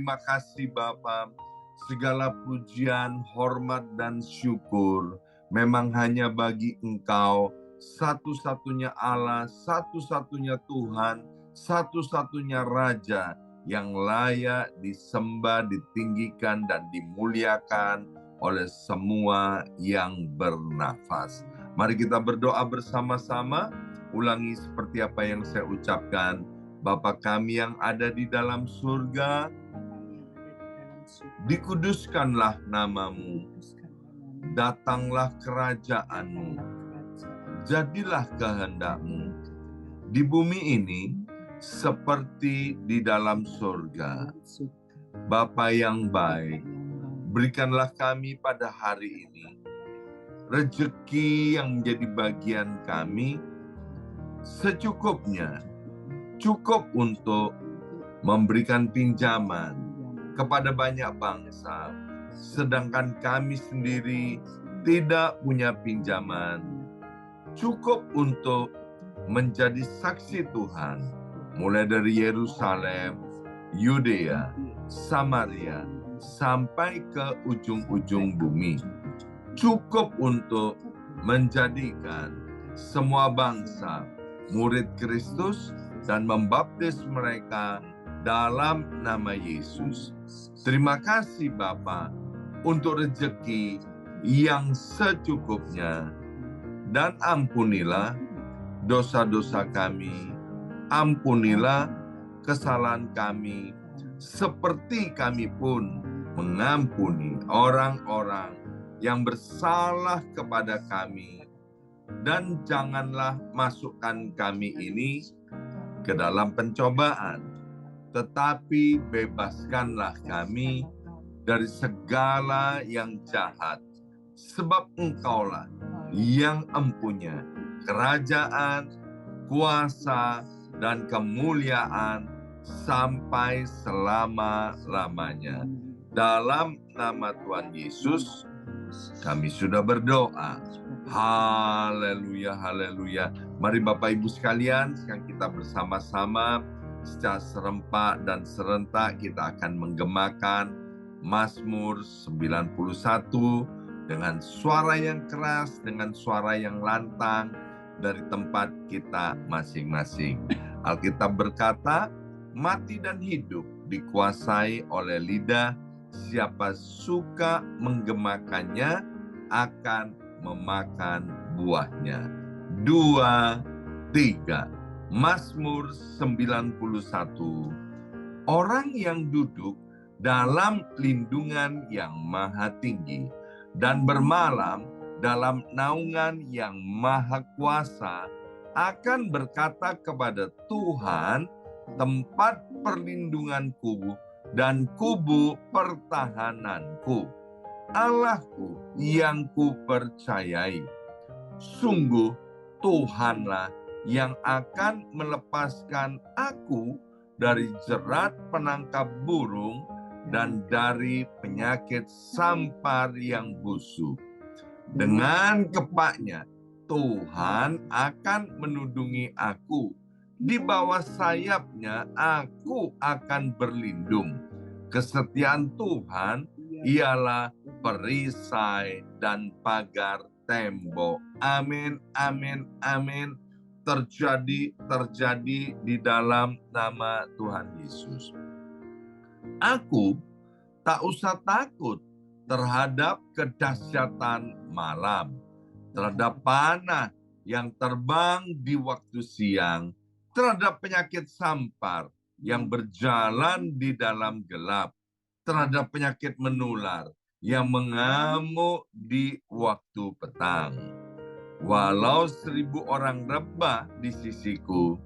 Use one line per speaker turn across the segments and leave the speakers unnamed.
terima kasih Bapa. Segala pujian, hormat, dan syukur memang hanya bagi Engkau, satu-satunya Allah, satu-satunya Tuhan, satu-satunya Raja yang layak disembah, ditinggikan, dan dimuliakan oleh semua yang bernafas. Mari kita berdoa bersama-sama. Ulangi seperti apa yang saya ucapkan. Bapa kami yang ada di dalam surga, dikuduskanlah namamu, datanglah kerajaanmu, jadilah kehendakmu di bumi ini seperti di dalam surga. Bapa yang baik, berikanlah kami pada hari ini rezeki yang menjadi bagian kami secukupnya, cukup untuk memberikan pinjaman kepada banyak bangsa, sedangkan kami sendiri tidak punya pinjaman, cukup untuk menjadi saksi Tuhan, mulai dari Yerusalem, Yudea, Samaria, sampai ke ujung-ujung bumi. Cukup untuk menjadikan semua bangsa murid Kristus dan membaptis mereka dalam nama Yesus. Terima kasih Bapa untuk rezeki yang secukupnya, dan ampunilah dosa-dosa kami, ampunilah kesalahan kami, seperti kami pun mengampuni orang-orang yang bersalah kepada kami. Dan janganlah masukkan kami ini ke dalam pencobaan, tetapi bebaskanlah kami dari segala yang jahat. Sebab Engkaulah yang empunya kerajaan, kuasa, dan kemuliaan sampai selama-lamanya. Dalam nama Tuhan Yesus, kami sudah berdoa. Haleluya, haleluya. Mari Bapak Ibu sekalian, sekarang kita bersama-sama secara serempak dan serentak kita akan menggemakan Mazmur 91 dengan suara yang keras, dengan suara yang lantang dari tempat kita masing-masing. Alkitab berkata, mati dan hidup dikuasai oleh lidah, siapa suka menggemakannya akan memakan buahnya. 2, 3. Mazmur 91. Orang yang duduk dalam lindungan yang maha tinggi dan bermalam dalam naungan yang maha kuasa akan berkata kepada Tuhan, tempat perlindunganku dan kubu pertahananku, Allahku yang kupercayai. Sungguh Tuhanlah yang akan melepaskan aku dari jerat penangkap burung dan dari penyakit sampar yang busuk. Dengan kepaknya Tuhan akan menudungi aku. Di bawah sayapnya aku akan berlindung. Kesetiaan Tuhan ialah perisai dan pagar tembok. Amin, amin, amin. Terjadi di dalam nama Tuhan Yesus. Aku tak usah takut terhadap kedahsyatan malam, terhadap panah yang terbang di waktu siang, terhadap penyakit sampar yang berjalan di dalam gelap, terhadap penyakit menular yang mengamuk di waktu petang. Walau 1.000 orang rebah di sisiku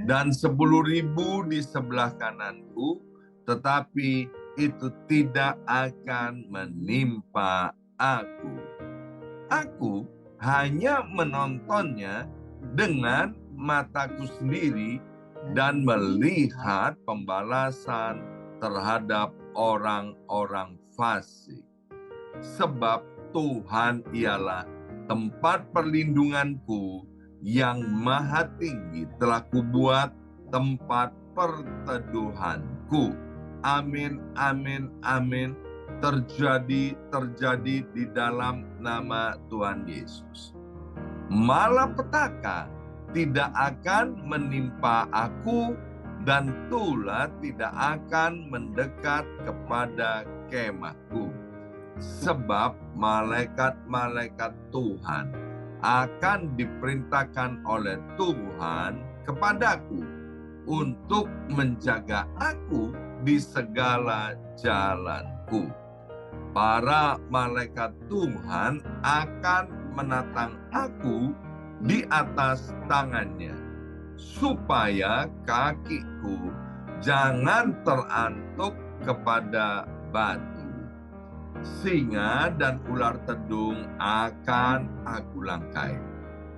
dan 10.000 di sebelah kananku, tetapi itu tidak akan menimpa aku. Aku hanya menontonnya dengan mataku sendiri dan melihat pembalasan terhadap orang-orang fasik. Sebab Tuhan ialah tempat perlindunganku, yang maha tinggi telah kubuat tempat perteduhanku. Amin, amin, amin. Terjadi di dalam nama Tuhan Yesus. Malapetaka tidak akan menimpa aku dan tulah tidak akan mendekat kepada kemahku. Sebab malaikat-malaikat Tuhan akan diperintahkan oleh Tuhan kepadaku untuk menjaga aku di segala jalanku. Para malaikat Tuhan akan menatang aku di atas tangannya, supaya kakiku jangan terantuk kepada batu. Singa dan ular tedung akan aku langkai.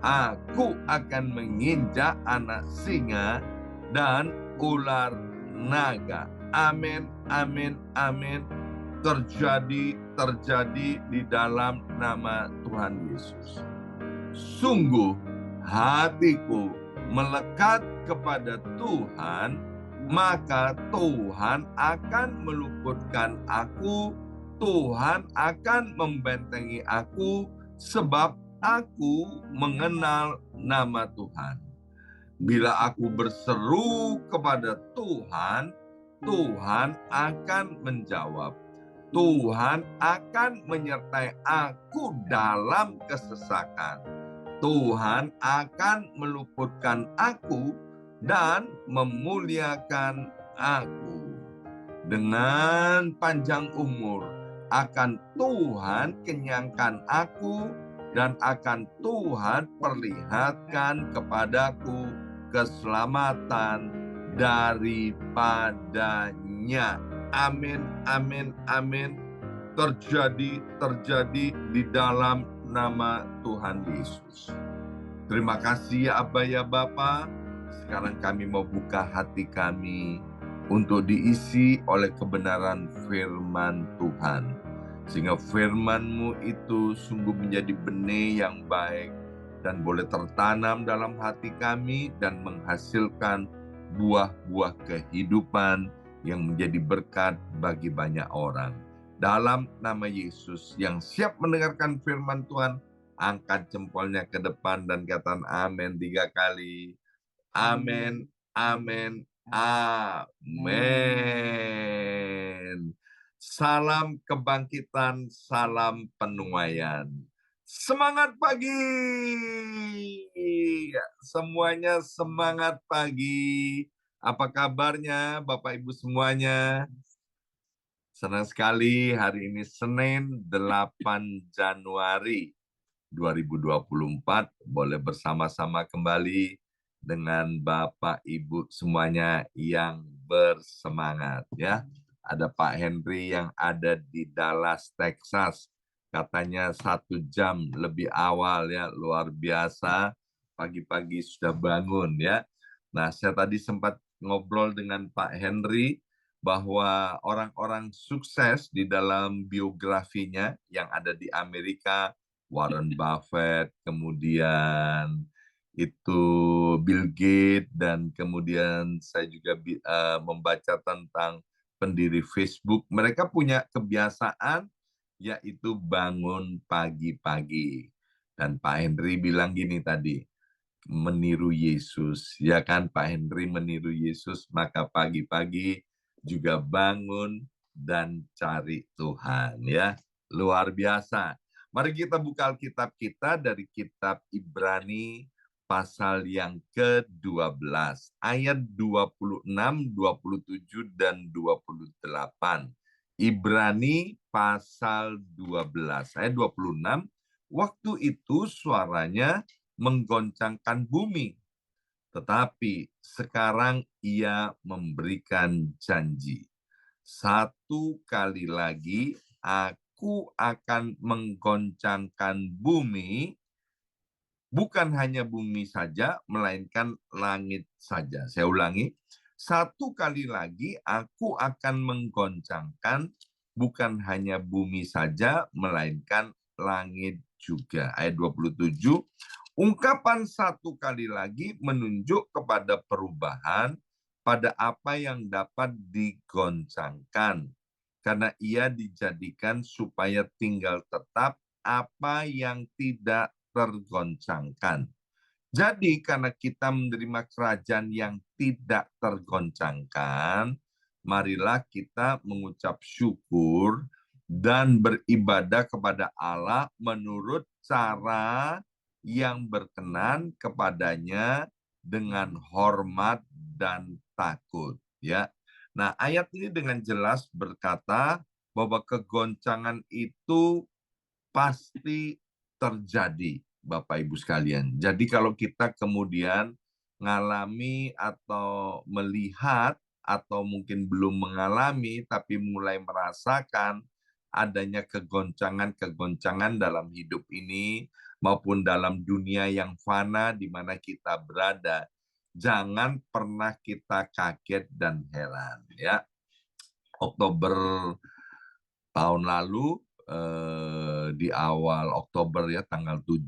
Aku akan menginjak anak singa dan ular naga. Amin, amin, amin. Terjadi di dalam nama Tuhan Yesus. Sungguh hatiku melekat kepada Tuhan, maka Tuhan akan meluputkan aku, Tuhan akan membentengi aku, sebab aku mengenal nama Tuhan. Bila aku berseru kepada Tuhan, Tuhan akan menjawab. Tuhan akan menyertai aku dalam kesesakan. Tuhan akan meluputkan aku dan memuliakan aku. Dengan panjang umur akan Tuhan kenyangkan aku dan akan Tuhan perlihatkan kepadaku keselamatan daripadanya. Amin, amin, amin. Terjadi di dalam nama Tuhan Yesus. Terima kasih ya Abba ya Bapa. Sekarang kami mau buka hati kami untuk diisi oleh kebenaran firman Tuhan. Sehingga firman-Mu itu sungguh menjadi benih yang baik dan boleh tertanam dalam hati kami dan menghasilkan buah-buah kehidupan yang menjadi berkat bagi banyak orang. Dalam nama Yesus, yang siap mendengarkan firman Tuhan, angkat jempolnya ke depan dan katakan amin 3 kali. Amin, amin, amin. Salam kebangkitan, salam penuaian. Semangat pagi. Semuanya semangat pagi. Apa kabarnya Bapak Ibu semuanya? Senang sekali hari ini Senin 8 Januari 2024 boleh bersama-sama kembali dengan Bapak Ibu semuanya yang bersemangat ya. Ada Pak Henry yang ada di Dallas, Texas. Katanya 1 jam lebih awal ya, luar biasa. Pagi-pagi sudah bangun ya. Nah, saya tadi sempat ngobrol dengan Pak Henry bahwa orang-orang sukses di dalam biografinya yang ada di Amerika, Warren Buffett, kemudian itu Bill Gates, dan kemudian saya juga membaca tentang pendiri Facebook. Mereka punya kebiasaan yaitu bangun pagi-pagi. Dan Pak Henry bilang gini tadi, meniru Yesus. Ya kan Pak Henry meniru Yesus, maka pagi-pagi juga bangun dan cari Tuhan ya. Luar biasa. Mari kita buka Alkitab kita dari kitab Ibrani pasal yang ke-12 ayat 26, 27 dan 28. Ibrani pasal 12 ayat 26. Waktu itu suaranya menggoncangkan bumi, tetapi sekarang ia memberikan janji. 1 kali lagi aku akan menggoncangkan bumi, bukan hanya bumi saja, melainkan langit saja. Saya ulangi, 1 kali lagi aku akan menggoncangkan bukan hanya bumi saja, melainkan langit juga. Ayat 27, ungkapan 1 kali lagi menunjuk kepada perubahan pada apa yang dapat digoncangkan, karena ia dijadikan supaya tinggal tetap apa yang tidak tergoncangkan. Jadi karena kita menerima kerajaan yang tidak tergoncangkan, marilah kita mengucap syukur dan beribadah kepada Allah menurut cara yang berkenan kepadanya dengan hormat dan takut. Ya, nah ayat ini dengan jelas berkata bahwa kegoncangan itu pasti terjadi, Bapak Ibu sekalian. Jadi kalau kita kemudian mengalami atau melihat atau mungkin belum mengalami tapi mulai merasakan adanya kegoncangan-kegoncangan dalam hidup ini maupun dalam dunia yang fana di mana kita berada, jangan pernah kita kaget dan heran ya. Oktober tahun lalu di awal Oktober ya tanggal 7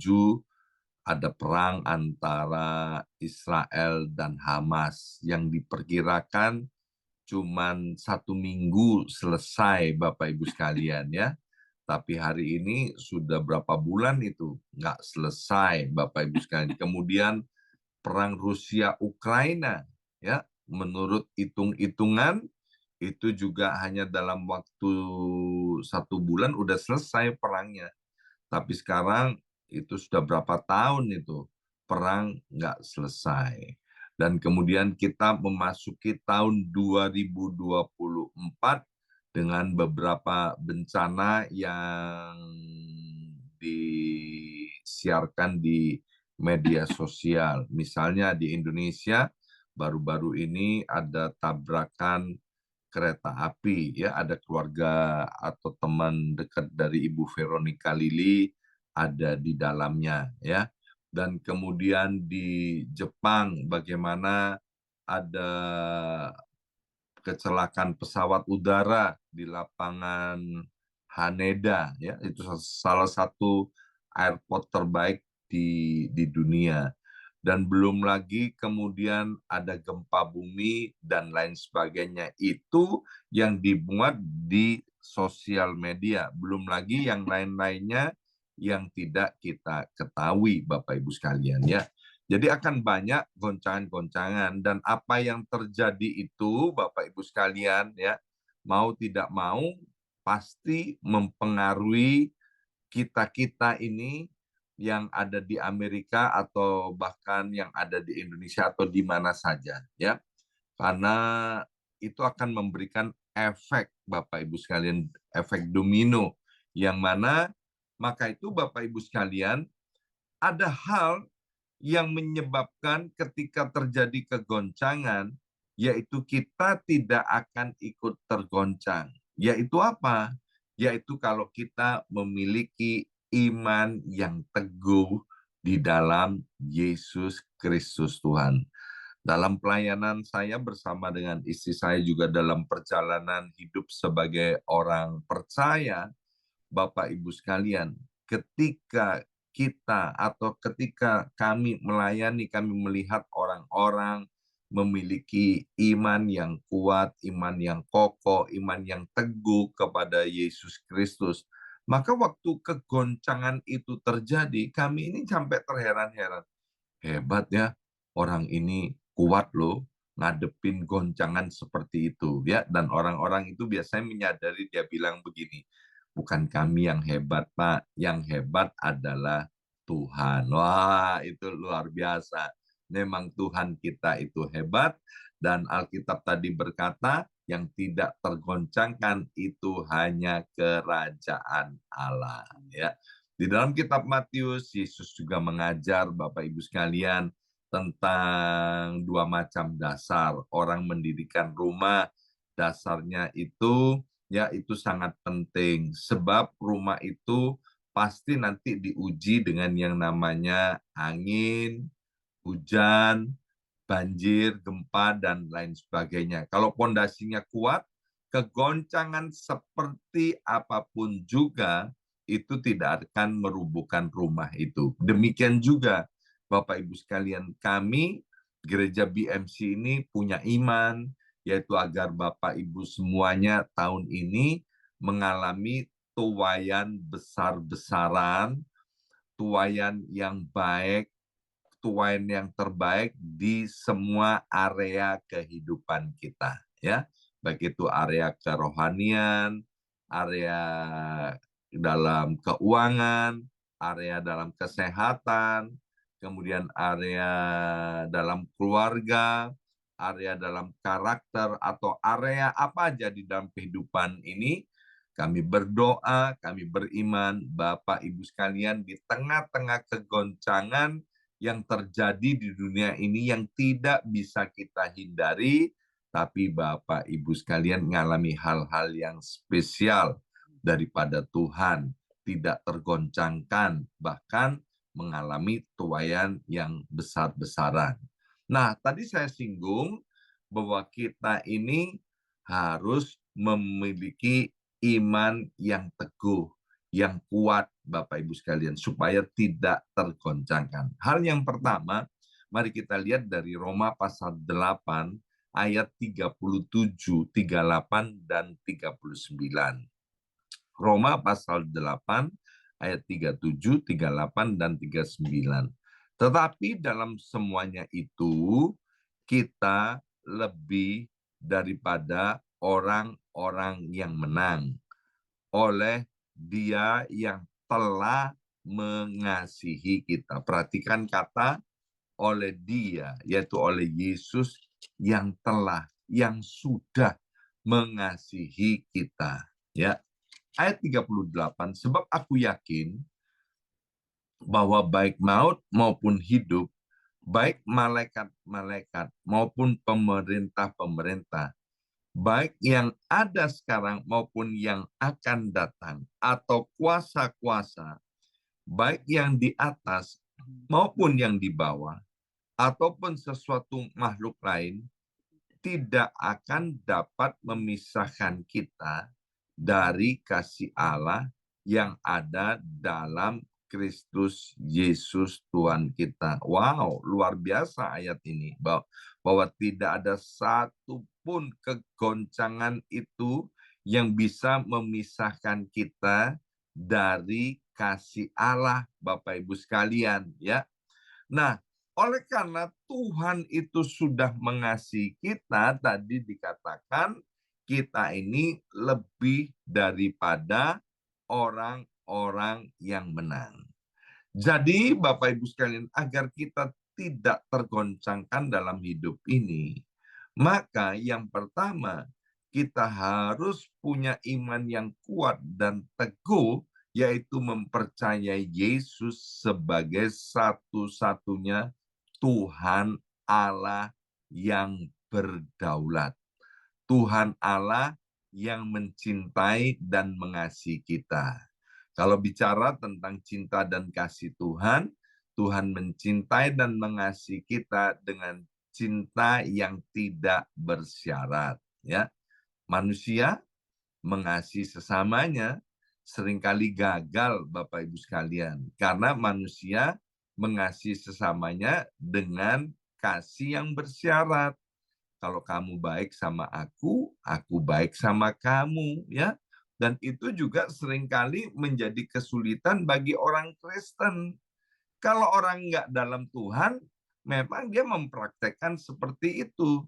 ada perang antara Israel dan Hamas yang diperkirakan cuman 1 minggu selesai Bapak Ibu sekalian ya. Tapi hari ini sudah berapa bulan itu nggak selesai Bapak Ibu sekalian. Kemudian perang Rusia Ukraina ya menurut hitung-hitungan itu juga hanya dalam waktu 1 bulan udah selesai perangnya. Tapi sekarang itu sudah berapa tahun itu perang nggak selesai. Dan kemudian kita memasuki tahun 2024 dengan beberapa bencana yang disiarkan di media sosial. Misalnya di Indonesia baru-baru ini ada tabrakan kereta api ya, ada keluarga atau teman dekat dari Ibu Veronica Lili ada di dalamnya ya. Dan kemudian di Jepang bagaimana ada kecelakaan pesawat udara di lapangan Haneda ya, itu salah satu airport terbaik di dunia. Dan belum lagi kemudian ada gempa bumi dan lain sebagainya. Itu yang dimuat di sosial media. Belum lagi yang lain-lainnya yang tidak kita ketahui Bapak Ibu sekalian ya. Jadi akan banyak goncangan-goncangan dan apa yang terjadi itu Bapak Ibu sekalian ya, mau tidak mau pasti mempengaruhi kita-kita ini yang ada di Amerika atau bahkan yang ada di Indonesia atau di mana saja ya. Karena itu akan memberikan efek Bapak Ibu sekalian, efek domino yang mana maka itu Bapak Ibu sekalian ada hal yang menyebabkan ketika terjadi kegoncangan yaitu kita tidak akan ikut tergoncang. Yaitu apa? Yaitu kalau kita memiliki iman yang teguh di dalam Yesus Kristus Tuhan. Dalam pelayanan saya bersama dengan istri saya juga dalam perjalanan hidup sebagai orang percaya, Bapak Ibu sekalian, ketika kita atau ketika kami melayani, kami melihat orang-orang memiliki iman yang kuat, iman yang kokoh, iman yang teguh kepada Yesus Kristus. Maka waktu kegoncangan itu terjadi, kami ini sampai terheran-heran. Hebat ya, orang ini kuat loh, ngadepin goncangan seperti itu ya. Dan orang-orang itu biasanya menyadari dia bilang begini, bukan kami yang hebat Pak, yang hebat adalah Tuhan. Wah itu luar biasa. Memang Tuhan kita itu hebat dan Alkitab tadi berkata yang tidak tergoncangkan itu hanya kerajaan Allah. Ya. Di dalam kitab Matius, Yesus juga mengajar Bapak Ibu sekalian tentang 2 macam dasar. Orang mendirikan rumah, dasarnya itu ya itu sangat penting. Sebab rumah itu pasti nanti diuji dengan yang namanya angin, hujan, banjir, gempa, dan lain sebagainya. Kalau pondasinya kuat, kegoncangan seperti apapun juga itu tidak akan merubuhkan rumah itu. Demikian juga Bapak Ibu sekalian, kami gereja BMC ini punya iman, yaitu agar Bapak Ibu semuanya tahun ini mengalami tuaian besar-besaran, tuaian yang baik, tuaian yang terbaik di semua area kehidupan kita, ya. Baik itu area kerohanian, area dalam keuangan, area dalam kesehatan, kemudian area dalam keluarga, area dalam karakter, atau area apa aja di dalam kehidupan ini. Kami berdoa, kami beriman, Bapak Ibu sekalian, di tengah-tengah kegoncangan yang terjadi di dunia ini yang tidak bisa kita hindari, tapi Bapak Ibu sekalian mengalami hal-hal yang spesial daripada Tuhan, tidak tergoncangkan, bahkan mengalami tuaian yang besar-besaran. Nah, tadi saya singgung bahwa kita ini harus memiliki iman yang teguh, yang kuat, Bapak Ibu sekalian, supaya tidak tergoncangkan. Hal yang pertama, mari kita lihat dari Roma pasal 8, ayat 37, 38, dan 39. Roma pasal 8, ayat 37, 38, dan 39. Tetapi dalam semuanya itu, kita lebih daripada orang-orang yang menang oleh Dia yang telah mengasihi kita. Perhatikan kata oleh Dia, yaitu oleh Yesus yang telah, yang sudah mengasihi kita. Ya, ayat 38, sebab aku yakin bahwa baik maut maupun hidup, baik malaikat-malaikat maupun pemerintah-pemerintah, baik yang ada sekarang maupun yang akan datang, atau kuasa-kuasa, baik yang di atas maupun yang di bawah, ataupun sesuatu makhluk lain, tidak akan dapat memisahkan kita dari kasih Allah yang ada dalam Kristus Yesus Tuhan kita. Wow, luar biasa ayat ini. Bahwa tidak ada satu pun kegoncangan itu yang bisa memisahkan kita dari kasih Allah, Bapak Ibu sekalian, ya. Nah, oleh karena Tuhan itu sudah mengasihi kita, tadi dikatakan kita ini lebih daripada orang-orang yang menang. Jadi Bapak Ibu sekalian, agar kita tidak tergoncangkan dalam hidup ini, maka yang pertama, kita harus punya iman yang kuat dan teguh, yaitu mempercayai Yesus sebagai satu-satunya Tuhan Allah yang berdaulat. Tuhan Allah yang mencintai dan mengasihi kita. Kalau bicara tentang cinta dan kasih Tuhan, Tuhan mencintai dan mengasihi kita dengan cinta yang tidak bersyarat. Ya, manusia mengasihi sesamanya seringkali gagal, Bapak Ibu sekalian, karena manusia mengasihi sesamanya dengan kasih yang bersyarat. Kalau kamu baik sama aku baik sama kamu, ya. Dan itu juga seringkali menjadi kesulitan bagi orang Kristen. Kalau orang nggak dalam Tuhan, memang dia mempraktekkan seperti itu.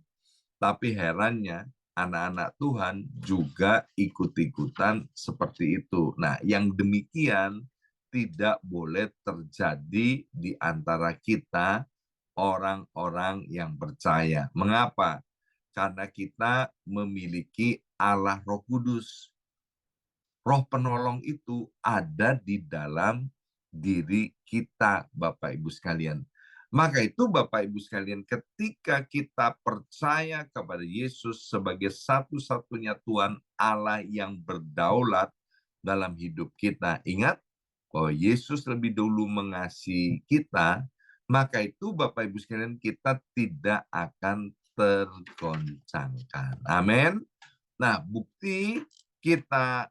Tapi herannya, anak-anak Tuhan juga ikut-ikutan seperti itu. Nah, yang demikian tidak boleh terjadi di antara kita, orang-orang yang percaya. Mengapa? Karena kita memiliki Allah Roh Kudus. Roh penolong itu ada di dalam diri kita, Bapak Ibu sekalian. Maka itu Bapak Ibu sekalian, ketika kita percaya kepada Yesus sebagai satu-satunya Tuhan Allah yang berdaulat dalam hidup kita, ingat bahwa Yesus lebih dulu mengasihi kita, maka itu Bapak Ibu sekalian, kita tidak akan tergoncangkan. Amin. Nah, bukti kita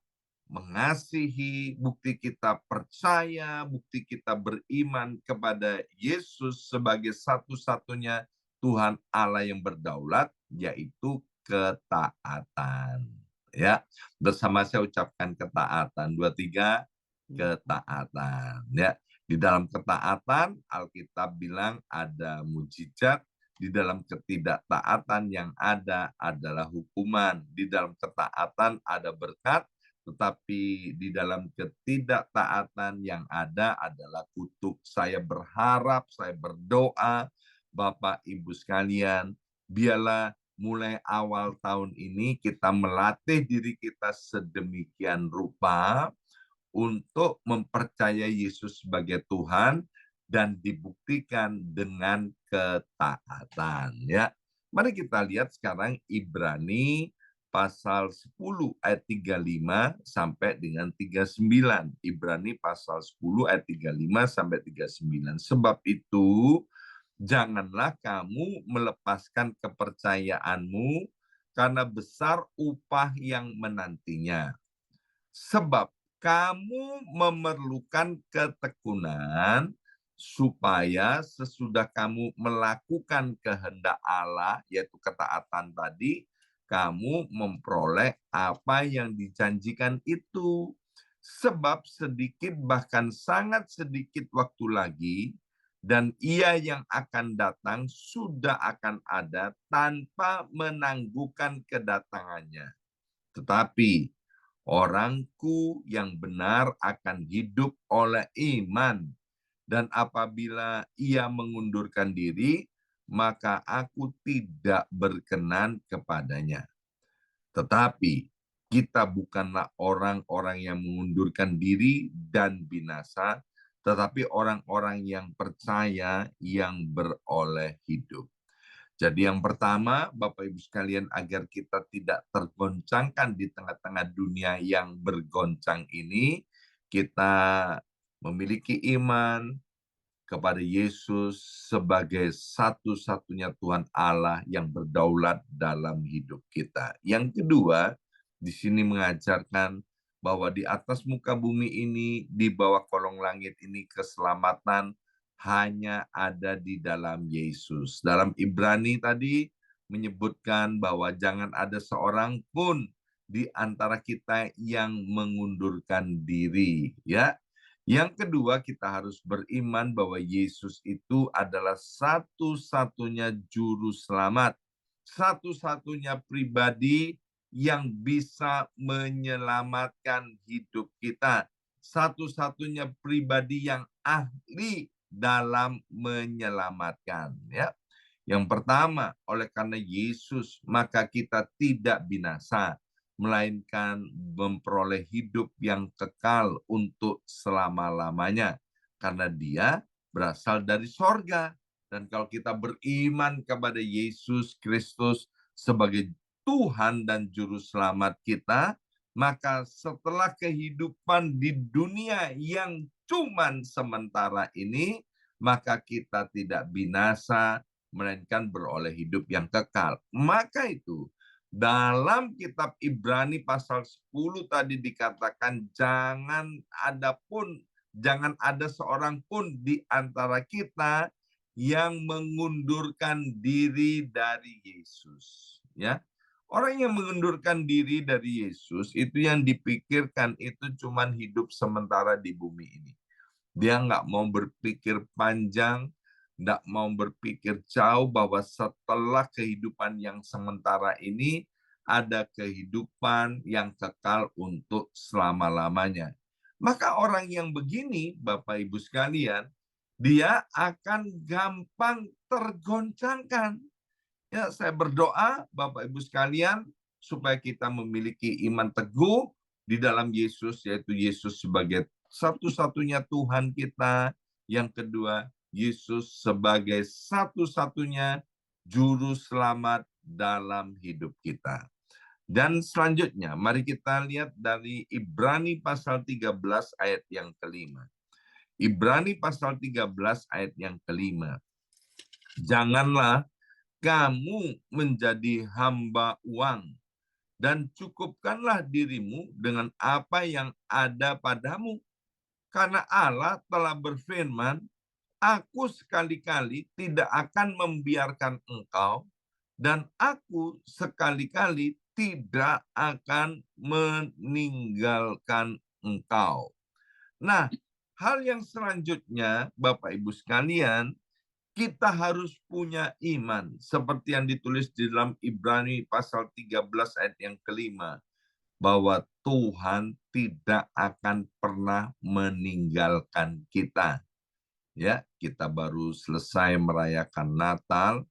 mengasihi, bukti kita percaya, bukti kita beriman kepada Yesus sebagai satu-satunya Tuhan Allah yang berdaulat, yaitu ketaatan. Ya, bersama saya ucapkan ketaatan. 2, 3, ketaatan. Ya, di dalam ketaatan Alkitab bilang ada mujizat, di dalam ketidaktaatan yang ada adalah hukuman. Di dalam ketaatan ada berkat, tetapi di dalam ketidaktaatan yang ada adalah kutuk. Saya berharap, saya berdoa, Bapak Ibu sekalian, biarlah mulai awal tahun ini kita melatih diri kita sedemikian rupa untuk mempercayai Yesus sebagai Tuhan dan dibuktikan dengan ketaatan. Ya, mari kita lihat sekarang Ibrani pasal 10 ayat 35 sampai dengan 39. Ibrani pasal 10 ayat 35 sampai 39. Sebab itu, janganlah kamu melepaskan kepercayaanmu karena besar upah yang menantinya. Sebab kamu memerlukan ketekunan supaya sesudah kamu melakukan kehendak Allah, yaitu ketaatan tadi, kamu memperoleh apa yang dijanjikan itu. Sebab sedikit, bahkan sangat sedikit waktu lagi, dan Ia yang akan datang sudah akan ada tanpa menangguhkan kedatangannya. Tetapi orangku yang benar akan hidup oleh iman. Dan apabila ia mengundurkan diri, maka aku tidak berkenan kepadanya. Tetapi kita bukanlah orang-orang yang mengundurkan diri dan binasa, tetapi orang-orang yang percaya yang beroleh hidup. Jadi yang pertama, Bapak Ibu sekalian, agar kita tidak tergoncangkan di tengah-tengah dunia yang bergoncang ini, kita memiliki iman kepada Yesus sebagai satu-satunya Tuhan Allah yang berdaulat dalam hidup kita. Yang kedua, di sini mengajarkan bahwa di atas muka bumi ini, di bawah kolong langit ini, keselamatan hanya ada di dalam Yesus. Dalam Ibrani tadi menyebutkan bahwa jangan ada seorang pun di antara kita yang mengundurkan diri, ya. Yang kedua, kita harus beriman bahwa Yesus itu adalah satu-satunya juru selamat, satu-satunya pribadi yang bisa menyelamatkan hidup kita, satu-satunya pribadi yang ahli dalam menyelamatkan. Ya, yang pertama, oleh karena Yesus, maka kita tidak binasa, melainkan memperoleh hidup yang kekal untuk selama-lamanya. Karena dia berasal dari sorga. Dan kalau kita beriman kepada Yesus Kristus sebagai Tuhan dan Juru Selamat kita, maka setelah kehidupan di dunia yang cuman sementara ini, maka kita tidak binasa, melainkan beroleh hidup yang kekal. Maka itu, dalam kitab Ibrani pasal 10 tadi dikatakan jangan ada seorang pun di antara kita yang mengundurkan diri dari Yesus, ya. Orang yang mengundurkan diri dari Yesus itu yang dipikirkan itu cuman hidup sementara di bumi ini. Dia nggak mau berpikir panjang, nggak mau berpikir jauh bahwa setelah kehidupan yang sementara ini ada kehidupan yang kekal untuk selama-lamanya. Maka orang yang begini, Bapak Ibu sekalian, dia akan gampang tergoncangkan. Ya, saya berdoa Bapak Ibu sekalian supaya kita memiliki iman teguh di dalam Yesus, yaitu Yesus sebagai satu-satunya Tuhan kita. Yang kedua, Yesus sebagai satu-satunya juru selamat dalam hidup kita. Dan selanjutnya, mari kita lihat dari Ibrani pasal 13 ayat yang kelima. Ibrani pasal 13 ayat yang kelima. Janganlah kamu menjadi hamba uang, dan cukupkanlah dirimu dengan apa yang ada padamu. Karena Allah telah berfirman, Aku sekali-kali tidak akan membiarkan engkau, dan aku sekali-kali tidak akan meninggalkan engkau. Nah, hal yang selanjutnya, Bapak Ibu sekalian, kita harus punya iman. Seperti yang ditulis di dalam Ibrani pasal 13 ayat yang kelima. Bahwa Tuhan tidak akan pernah meninggalkan kita. Ya, kita baru selesai merayakan Natal.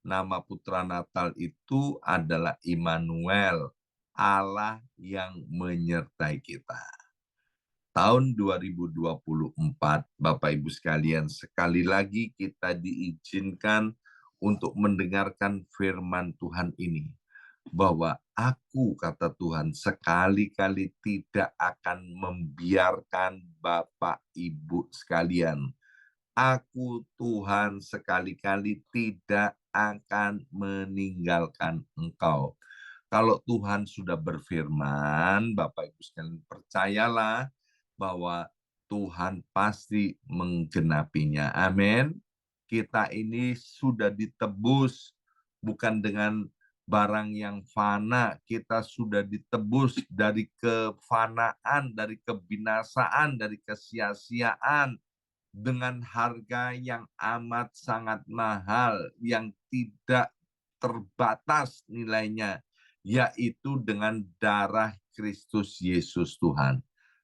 Nama putra Natal itu adalah Immanuel, Allah yang menyertai kita. Tahun 2024, Bapak Ibu sekalian, sekali lagi kita diizinkan untuk mendengarkan firman Tuhan ini. Bahwa aku, kata Tuhan, sekali-kali tidak akan membiarkan Bapak Ibu sekalian. Aku Tuhan sekali-kali tidak akan meninggalkan engkau. Kalau Tuhan sudah berfirman, Bapak Ibu sekalian, percayalah bahwa Tuhan pasti menggenapinya. Amin. Kita ini sudah ditebus bukan dengan barang yang fana. Kita sudah ditebus dari kefanaan, dari kebinasaan, dari kesia-siaan, dengan harga yang amat sangat mahal, yang tidak terbatas nilainya, yaitu dengan darah Kristus Yesus Tuhan.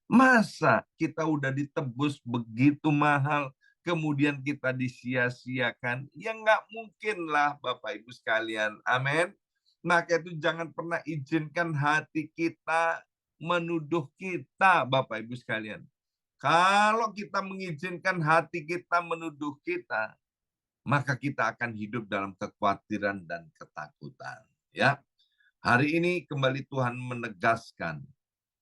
Masa kita udah ditebus begitu mahal, kemudian kita disia-siakan? Ya nggak mungkin lah Bapak Ibu sekalian. Amin. Maka itu jangan pernah izinkan hati kita menuduh kita, Bapak Ibu sekalian. Kalau kita mengizinkan hati kita menuduh kita, maka kita akan hidup dalam kekhawatiran dan ketakutan. Ya, hari ini kembali Tuhan menegaskan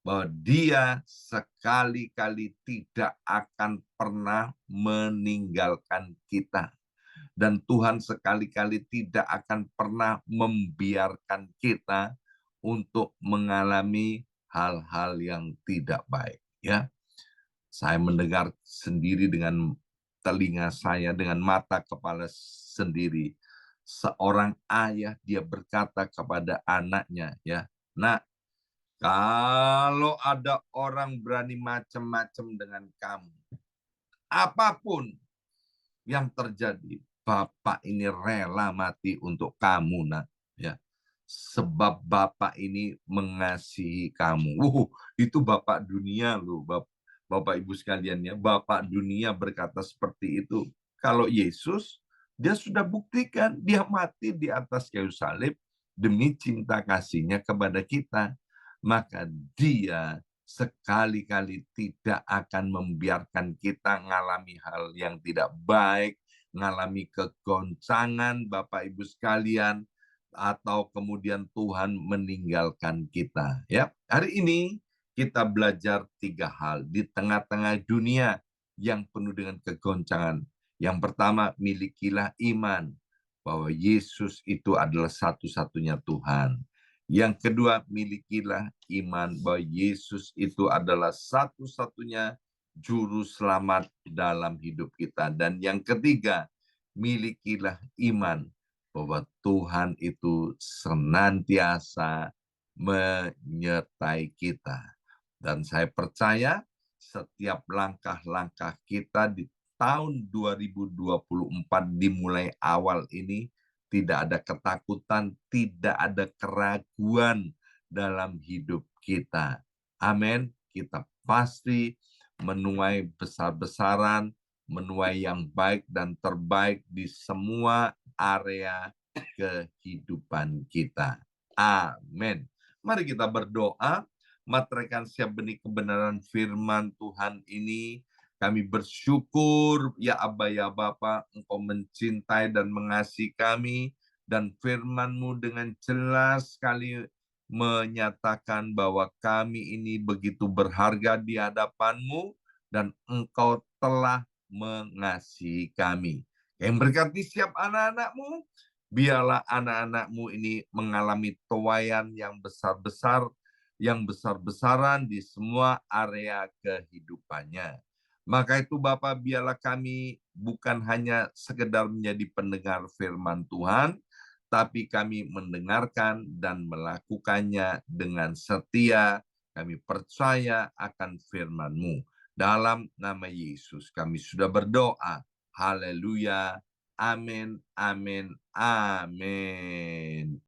bahwa Dia sekali-kali tidak akan pernah meninggalkan kita. Dan Tuhan sekali-kali tidak akan pernah membiarkan kita untuk mengalami hal-hal yang tidak baik. Ya, saya mendengar sendiri dengan telinga saya, dengan mata kepala sendiri. Seorang ayah, dia berkata kepada anaknya, ya, "Nak, kalau ada orang berani macam-macam dengan kamu, apapun yang terjadi, Bapak ini rela mati untuk kamu, Nak. Ya, sebab Bapak ini mengasihi kamu." Itu Bapak dunia loh, Bapak Ibu sekalian ya. Bapak dunia berkata seperti itu. Kalau Yesus, dia sudah buktikan, dia mati di atas kayu salib demi cinta kasihnya kepada kita. Maka dia sekali-kali tidak akan membiarkan kita mengalami hal yang tidak baik, mengalami kegoncangan, Bapak Ibu sekalian, atau kemudian Tuhan meninggalkan kita. Ya, hari ini kita belajar 3 hal di tengah-tengah dunia yang penuh dengan kegoncangan. Yang pertama, milikilah iman bahwa Yesus itu adalah satu-satunya Tuhan. Yang kedua, milikilah iman bahwa Yesus itu adalah satu-satunya juru selamat dalam hidup kita. Dan yang ketiga, milikilah iman bahwa Tuhan itu senantiasa menyertai kita. Dan saya percaya setiap langkah-langkah kita di tahun 2024 dimulai awal ini, tidak ada ketakutan, tidak ada keraguan dalam hidup kita. Amin. Kita pasti menuai besar-besaran, menuai yang baik dan terbaik di semua area kehidupan kita. Amin. Mari kita berdoa. Materaikan siap benih kebenaran firman Tuhan ini. Kami bersyukur, ya Aba, ya Bapa, Engkau mencintai dan mengasihi kami, dan firman-Mu dengan jelas sekali menyatakan bahwa kami ini begitu berharga di hadapan-Mu, dan Engkau telah mengasihi kami. Yang berkati setiap anak-anak-Mu, biarlah anak-anak-Mu ini mengalami tuaian yang besar-besar, yang besar-besaran di semua area kehidupannya. Maka itu Bapa, biarlah kami bukan hanya sekedar menjadi pendengar firman Tuhan, tapi kami mendengarkan dan melakukannya dengan setia. Kami percaya akan firman-Mu. Dalam nama Yesus kami sudah berdoa. Haleluya. Amin, amin, amin.